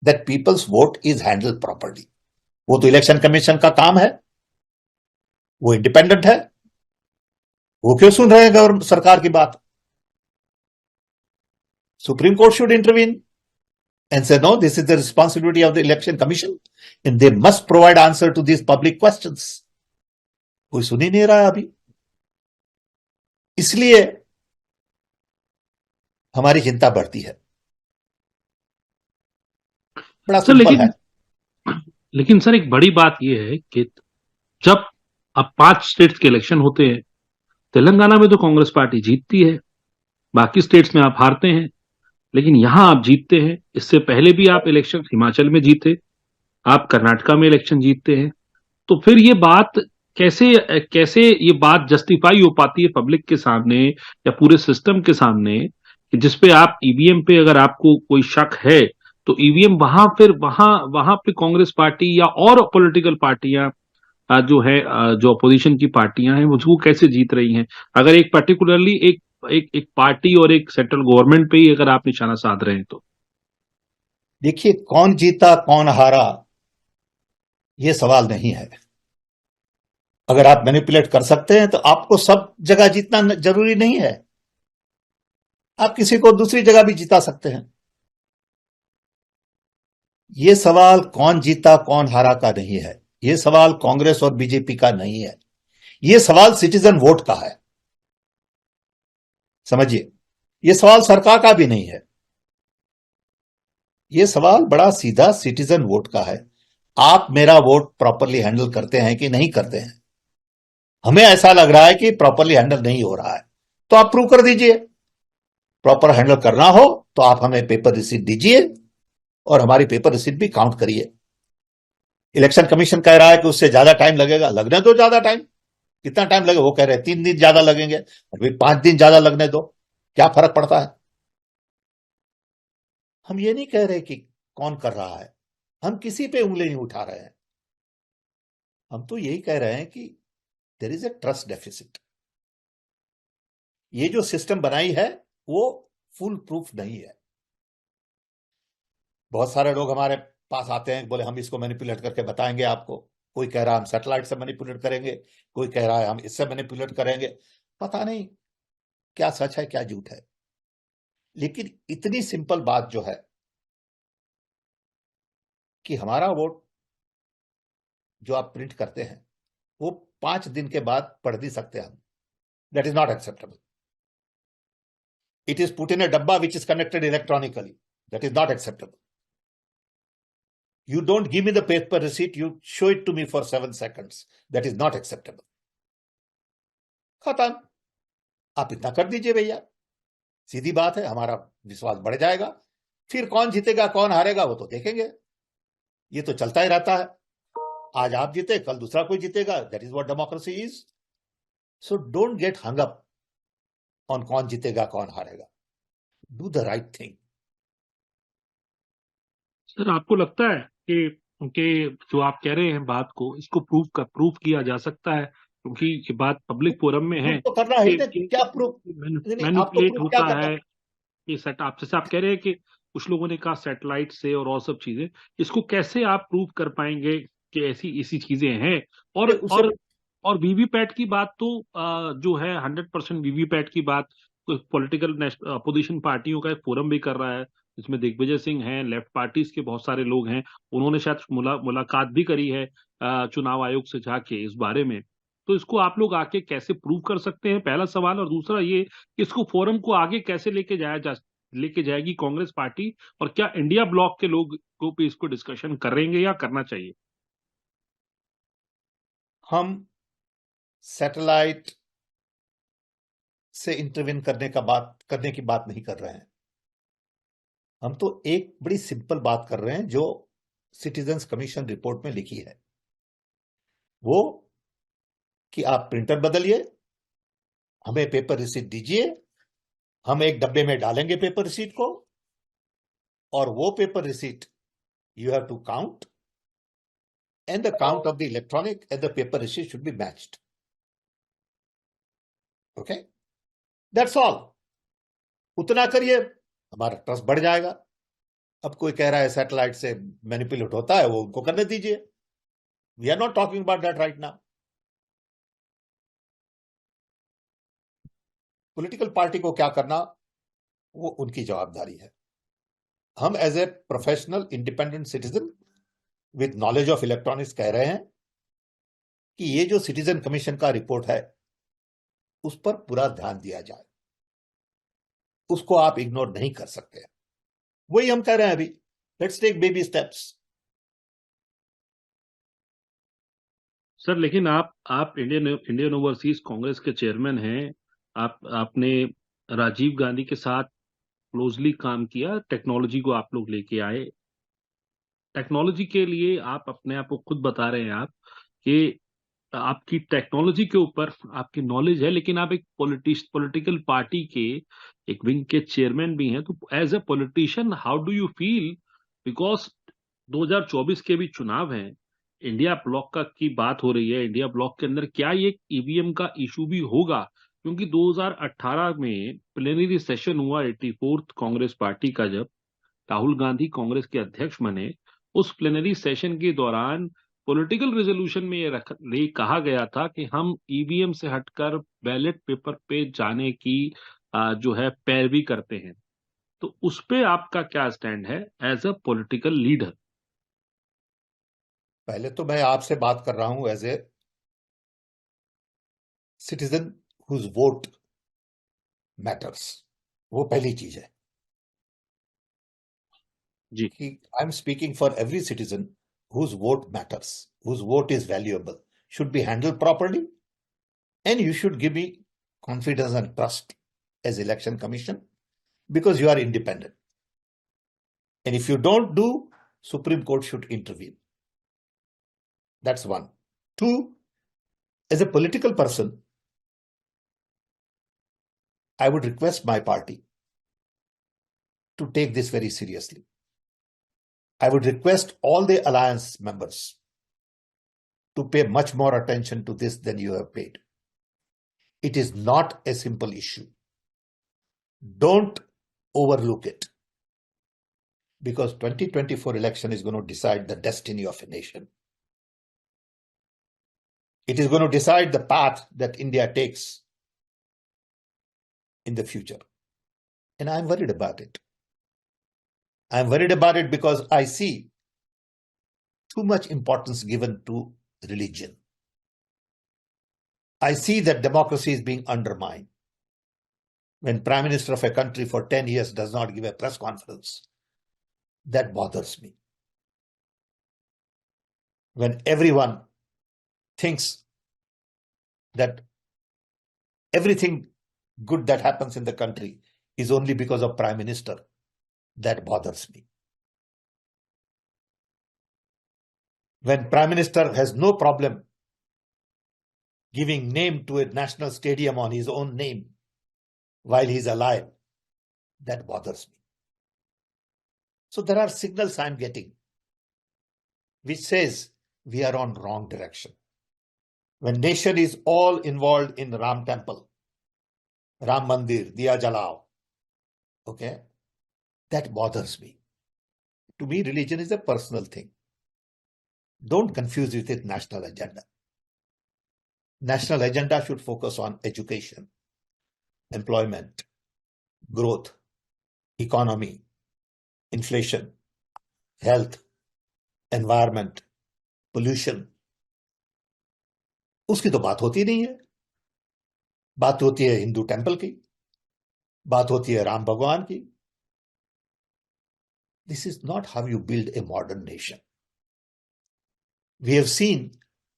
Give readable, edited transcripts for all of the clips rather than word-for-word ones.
that people's vote is handled properly. वो तो election commission का काम है, वो इंडिपेंडेंट है, वो क्यों सुन रहे हैं गवर्नमेंट सरकार की बात? Supreme Court should intervene and say, no, this is the responsibility of the Election Commission and they must provide answer to these public questions. कोई सुन ही नहीं रहा है अभी, इसलिए हमारी चिंता बढ़ती है। बड़ा सिंपल है। लेकिन सर एक बड़ी बात यह है कि जब अब 5 स्टेट्स के इलेक्शन होते हैं, तेलंगाना में तो कांग्रेस पार्टी जीतती है, बाकी स्टेट्स में आप हारते हैं, लेकिन यहां आप जीतते हैं। इससे पहले भी आप इलेक्शन हिमाचल में जीते, आप कर्नाटका में इलेक्शन जीतते हैं। तो फिर ये बात कैसे ये बात जस्टिफाई हो पाती है पब्लिक के सामने या पूरे सिस्टम के सामने कि जिसपे आप ईवीएम पे अगर आपको कोई शक है तो ईवीएम वहां पे कांग्रेस पार्टी या और पॉलिटिकल पार्टियां जो है जो अपोजिशन की पार्टियां हैं वो कैसे जीत रही हैं, अगर एक पर्टिकुलरली एक पार्टी और एक सेंट्रल गवर्नमेंट पे ही अगर आप निशाना साध रहे हैं तो? देखिए, कौन जीता कौन हारा ये सवाल नहीं है। अगर आप मैनिपुलेट कर सकते हैं तो आपको सब जगह जीतना जरूरी नहीं है, आप किसी को दूसरी जगह भी जिता सकते हैं। यह सवाल कौन जीता कौन हारा का नहीं है, यह सवाल कांग्रेस और बीजेपी का नहीं है, यह सवाल सिटीजन वोट का है। समझिए, यह सवाल सरकार का भी नहीं है, यह सवाल बड़ा सीधा सिटीजन वोट का है। आप मेरा वोट प्रॉपरली हैंडल करते हैं कि नहीं करते हैं? हमें ऐसा लग रहा है कि प्रॉपरली हैंडल नहीं हो रहा है, तो आप प्रूव कर दीजिए। प्रॉपर हैंडल करना हो तो आप हमें पेपर रिसीट दीजिए और हमारी पेपर रिसीट भी काउंट करिए। इलेक्शन कमीशन कह रहा है कि उससे ज्यादा टाइम लगेगा, लगने दो ज्यादा टाइम। कितना टाइम लगेगा? वो कह रहे हैं 3 दिन ज्यादा लगेंगे, और फिर 5 दिन ज्यादा लगने दो, क्या फर्क पड़ता है? हम ये नहीं कह रहे कि कौन कर रहा है, हम किसी पे उंगली नहीं उठा रहे हैं। हम तो यही कह रहे हैं कि there is a trust deficit. ये जो सिस्टम बनाई है वो फुल प्रूफ नहीं है। बहुत सारे लोग हमारे पास आते हैं, बोले हम इसको मैनिपुलेट करके बताएंगे आपको। कोई कह रहा है हम सैटेलाइट से मैनिपुलेट करेंगे, कोई कह रहा है हम इससे मैनिपुलेट करेंगे। पता नहीं क्या सच है क्या झूठ है, लेकिन इतनी सिंपल बात जो है कि हमारा वोट जो आप प्रिंट करते हैं वो 5 दिन के बाद पढ़ भी सकते हैं हम। That is not acceptable. It is put in a dabba which is connected electronically. That is not acceptable. You don't give me the paper receipt, you show it to me for 7 seconds. That is not acceptable. खत्म। आप इतना कर दीजिए भैया, सीधी बात है, हमारा विश्वास बढ़ जाएगा। फिर कौन जीतेगा कौन हारेगा वो तो देखेंगे, ये तो चलता ही रहता है। आज आप जीते कल दूसरा कोई जीतेगा। That is what democracy is. So don't get hung up on कौन जीतेगा कौन हारेगा। Do the right thing. Sir आपको लगता है कि जो आप कह रहे हैं बात को, इसको प्रूव किया जा सकता है? क्योंकि ये बात पब्लिक फोरम में है तो करना है कि क्या प्रूफ? मैनिपुलेट होता है कि आप जैसे आप कह रहे हैं कि कुछ लोगों ने कहा सैटेलाइट से और सब चीजें, इसको कैसे आप प्रूव कर पाएंगे कि ऐसी चीजें हैं? और वीवीपैट की बात तो जो है 100% वीवीपैट की बात पॉलिटिकल अपोजिशन पार्टियों का एक फोरम भी कर रहा है, जिसमें दिग्विजय सिंह हैं, लेफ्ट पार्टीज के बहुत सारे लोग हैं, उन्होंने शायद मुलाकात भी करी है चुनाव आयोग से जाके इस बारे में। तो इसको आप लोग आके कैसे प्रूव कर सकते हैं, पहला सवाल। और दूसरा ये कि इसको फोरम को आगे कैसे लेके जाएगी कांग्रेस पार्टी, और क्या इंडिया ब्लॉक के लोग को भी इसको डिस्कशन करेंगे या करना चाहिए? हम सैटेलाइट से इंटरवीन करने की बात नहीं कर रहे हैं। हम तो एक बड़ी सिंपल बात कर रहे हैं जो सिटीजन्स कमीशन रिपोर्ट में लिखी है, वो कि आप प्रिंटर बदलिए, हमें पेपर रिसीट दीजिए, हम एक डब्बे में डालेंगे पेपर रिसीट को, और वो paper receipt you have to count, and the count of the electronic and the paper receipt should be matched. Okay, that's all. उतना करिए, हमारा ट्रस्ट बढ़ जाएगा। अब कोई कह रहा है सैटेलाइट से मैनिपुलेट होता है, वो उनको करने दीजिए. We are not talking about that right now. Political party को क्या करना, वो उनकी जवाबदारी है. हम as a professional independent citizen with knowledge of electronics कह रहे हैं कि ये जो सिटीजन कमीशन का रिपोर्ट है उस पर पूरा ध्यान दिया जाए. उसको आप इग्नोर नहीं कर सकते. वही हम कह रहे हैं अभी. Let's take baby steps. Sir लेकिन आप इंडियन ओवरसीज कांग्रेस के चेयरमैन हैं. आपने राजीव गांधी के साथ क्लोजली काम किया, टेक्नोलॉजी को आप लोग लेके आए. टेक्नोलॉजी के लिए आप अपने आप को खुद बता रहे हैं आप कि आपकी टेक्नोलॉजी के ऊपर आपकी नॉलेज है, लेकिन आप एक पॉलिटिकल पार्टी के एक विंग के चेयरमैन भी हैं. तो as a politician how do you feel, because 2024 के भी चुनाव हैं, इंडिया ब्लॉक का की बात हो रही है. इंडिया ब्लॉक के अंदर क्या ये ईवीएम का इशू भी होगा? क्योंकि 2018 में प्लेनरी सेशन हुआ 84th कांग्रेस पार्टी का, जब राहुल गांधी कांग्रेस के अध्यक्ष बने, उस प्लेनरी सेशन के दौरान पॉलिटिकल रेजोल्यूशन में ये कहा गया था कि हम ईवीएम से हटकर बैलेट पेपर पे जाने की जो है पैरवी करते हैं. तो उस पे आपका क्या स्टैंड है एज अ पॉलिटिकल लीडर? पहले तो मैं आपसे बात कर रहा हूं as a citizen whose vote matters. वो पहली चीज है जी. कि I am speaking for every citizen whose vote matters, whose vote is valuable, should be handled properly, and you should give me confidence and trust as election commission because you are independent. And if you don't do, Supreme Court should intervene. That's one. Two, as a political person, I would request my party to take this very seriously. I would request all the alliance members to pay much more attention to this than you have paid. It is not a simple issue. Don't overlook it, because 2024 election is going to decide the destiny of a nation. It is going to decide the path that India takes in the future. And I'm worried about it. I'm worried about it because I see too much importance given to religion. I see that democracy is being undermined. When Prime Minister of a country for 10 years does not give a press conference, that bothers me. When everyone thinks that everything good that happens in the country is only because of Prime Minister, that bothers me. When Prime Minister has no problem giving name to a national stadium on his own name while he's alive, that bothers me. So there are signals I'm getting which says we are on wrong direction. When nation is all involved in Ram temple, Ram Mandir, Diya Jalao, okay, that bothers me. To me, religion is a personal thing. Don't confuse it with national agenda. National agenda should focus on education, employment, growth, economy, inflation, health, environment, pollution. उसकी तो बात होती नहीं है. बात होती है Hindu temple की, बात होती है राम भगवान की. This is not how you build a modern nation. We have seen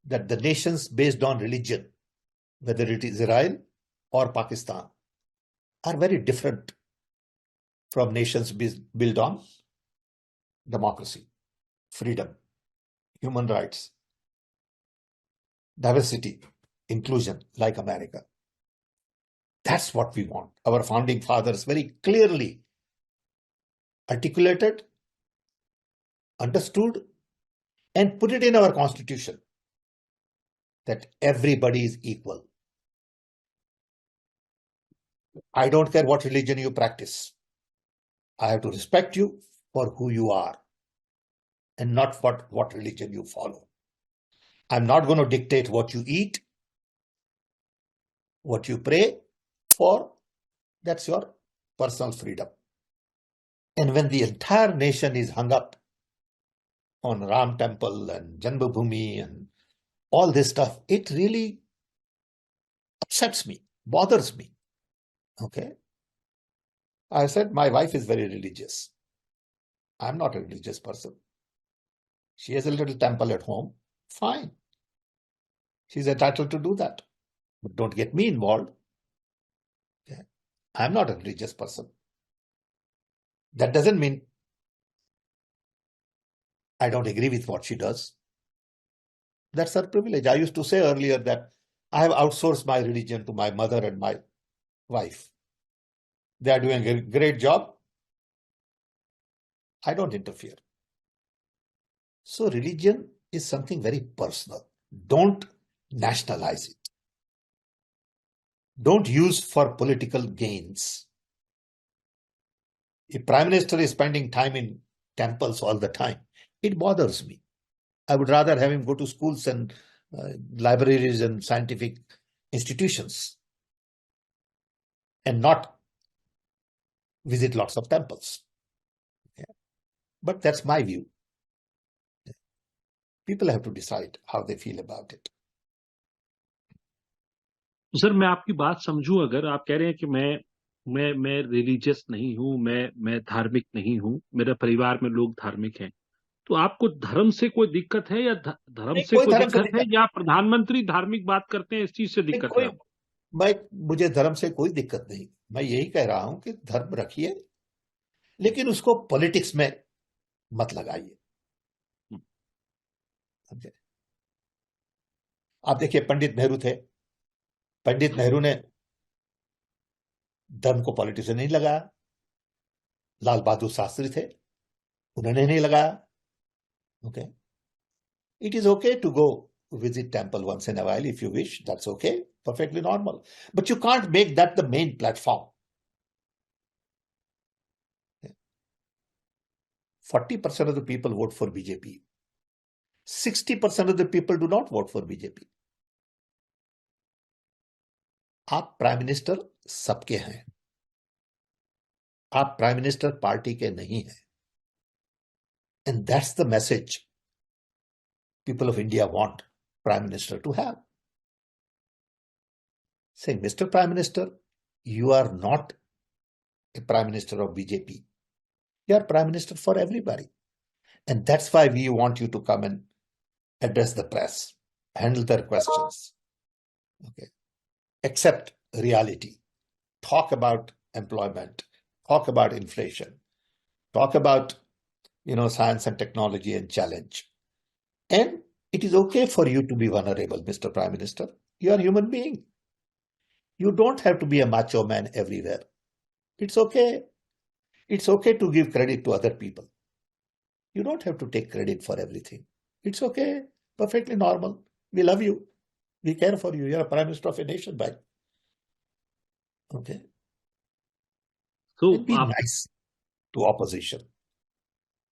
that the nations based on religion, whether it is Israel or Pakistan, are very different from nations built on democracy, freedom, human rights, diversity, inclusion, like America. That's what we want. Our founding fathers very clearly articulated, understood, and put it in our constitution that everybody is equal. I don't care what religion you practice. I have to respect you for who you are and not what religion you follow. I'm not going to dictate what you eat, what you pray for. That's your personal freedom. And when the entire nation is hung up on Ram Temple and Janmabhoomi and all this stuff, it really upsets me, bothers me. Okay. I said, my wife is very religious. I'm not a religious person. She has a little temple at home. Fine. She's entitled to do that. But don't get me involved. Okay. I'm not a religious person. That doesn't mean I don't agree with what she does. That's her privilege. I used to say earlier that I have outsourced my religion to my mother and my wife. They are doing a great job. I don't interfere. So religion is something very personal. Don't nationalize it. Don't use for political gains. If Prime Minister is spending time in temples all the time, it bothers me. I would rather have him go to schools and libraries and scientific institutions and not visit lots of temples. Yeah. But that's my view. People have to decide how they feel about it. Sir मैं आपकी बात समझूं, अगर आप कह रहे हैं कि मैं रिलीजियस नहीं हूं, मैं धार्मिक नहीं हूं, मेरे परिवार में लोग धार्मिक हैं, तो आपको धर्म से कोई दिक्कत है या धर्म से कोई दिक्कत है या प्रधानमंत्री धार्मिक बात करते हैं इस चीज से दिक्कत है? मुझे धर्म से कोई दिक्कत नहीं. मैं यही कह रहा हूं कि धर्म रखिए, लेकिन उसको पॉलिटिक्स में मत लगाइए. आप देखिए, पंडित नेहरू थे. पंडित नेहरू ने धर्म को पॉलिटिक्स में नहीं लगाया. लाल बहादुर शास्त्री थे, उन्होंने नहीं लगाया. Okay. It is okay to go visit temple once in a while if you wish. That's okay. Perfectly normal. But you can't make that the main platform. 40% of the people vote for BJP. 60% of the people do not vote for BJP. आप prime minister सबके हैं. आप prime minister party के नहीं हैं. And that's the message people of India want Prime Minister to have. Saying, Mr. Prime Minister, you are not a Prime Minister of BJP. You are Prime Minister for everybody. And that's why we want you to come and address the press, handle their questions. Okay. Accept reality. Talk about employment. Talk about inflation. Talk about science and technology and challenge. And it is okay for you to be vulnerable, Mr. Prime Minister. You are a human being. You don't have to be a macho man everywhere. It's okay. It's okay to give credit to other people. You don't have to take credit for everything. It's okay. Perfectly normal. We love you. We care for you. You're a Prime Minister of a nation, right? Okay. So be nice to opposition.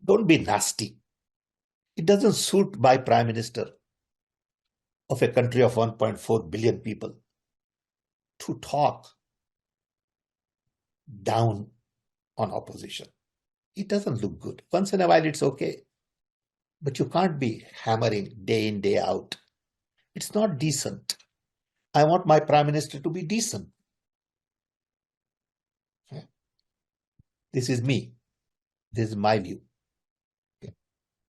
Don't be nasty. It doesn't suit my Prime Minister of a country of 1.4 billion people to talk down on opposition. It doesn't look good. Once in a while, it's okay. But you can't be hammering day in, day out. It's not decent. I want my Prime Minister to be decent. This is me. This is my view.